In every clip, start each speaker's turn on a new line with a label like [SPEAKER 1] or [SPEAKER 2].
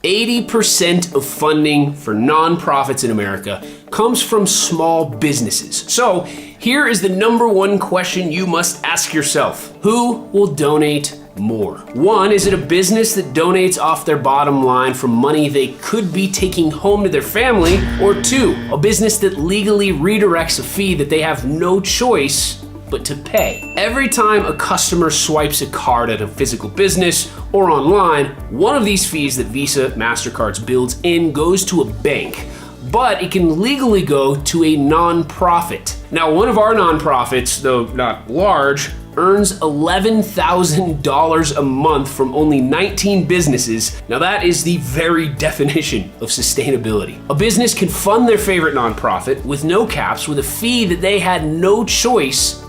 [SPEAKER 1] 80% of funding for nonprofits in America comes from small businesses. So here is the number one question you must ask yourself. Who will donate more? One, is it a business that donates off their bottom line from money they could be taking home to their family? Or two, a business that legally redirects a fee that they have no choice but to pay? Every time a customer swipes a card at a physical business or online, one of these fees that Visa, MasterCards builds in goes to a bank, but it can legally go to a nonprofit. Now, one of our nonprofits, though not large, earns $11,000 a month from only 19 businesses. Now that is the very definition of sustainability. A business can fund their favorite nonprofit with no caps with a fee that they had no choice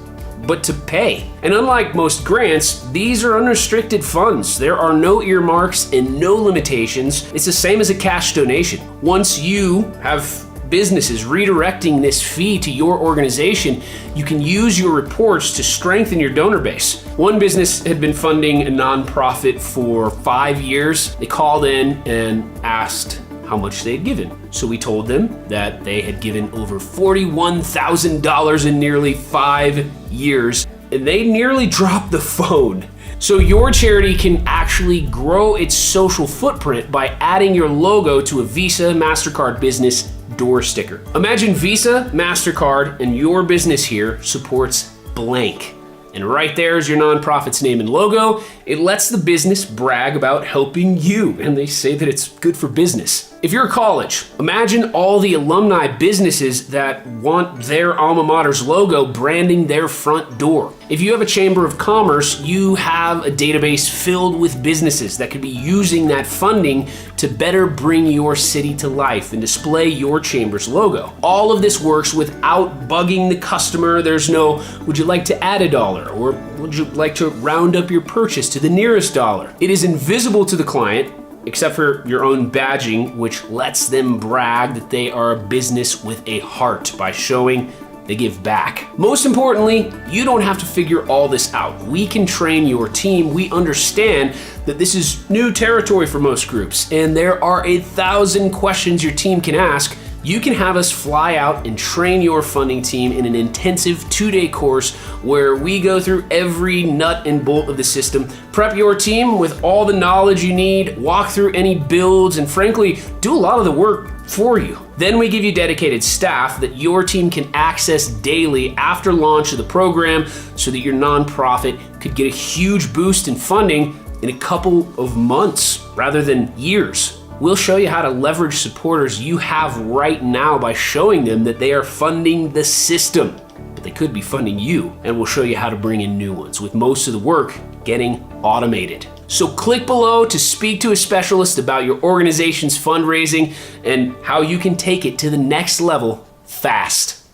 [SPEAKER 1] but to pay. And unlike most grants, these are unrestricted funds. There are no earmarks and no limitations. It's the same as a cash donation. Once you have businesses redirecting this fee to your organization, you can use your reports to strengthen your donor base. One business had been funding a nonprofit for 5 years. They called in and asked how much they had given. So we told them that they had given over $41,000 in nearly 5 years, and they nearly dropped the phone. So your charity can actually grow its social footprint by adding your logo to a Visa, MasterCard business door sticker. Imagine Visa, MasterCard, and your business here supports blank. And right there is your nonprofit's name and logo. It lets the business brag about helping you, and they say that it's good for business. If you're a college, imagine all the alumni businesses that want their alma mater's logo branding their front door. If you have a chamber of commerce, you have a database filled with businesses that could be using that funding to better bring your city to life and display your chamber's logo. All of this works without bugging the customer. There's no, would you like to add $1? Or would you like to round up your purchase to the nearest dollar? It is invisible to the client, except for your own badging, which lets them brag that they are a business with a heart by showing they give back. Most importantly, you don't have to figure all this out. We can train your team. We understand that this is new territory for most groups, and there are 1,000 questions your team can ask. You can have us fly out and train your funding team in an intensive 2-day course where we go through every nut and bolt of the system, prep your team with all the knowledge you need, walk through any builds, and frankly, do a lot of the work for you. Then we give you dedicated staff that your team can access daily after launch of the program so that your nonprofit could get a huge boost in funding in a couple of months rather than years. We'll show you how to leverage supporters you have right now by showing them that they are funding the system, but they could be funding you. And we'll show you how to bring in new ones, with most of the work getting automated. So click below to speak to a specialist about your organization's fundraising and how you can take it to the next level fast.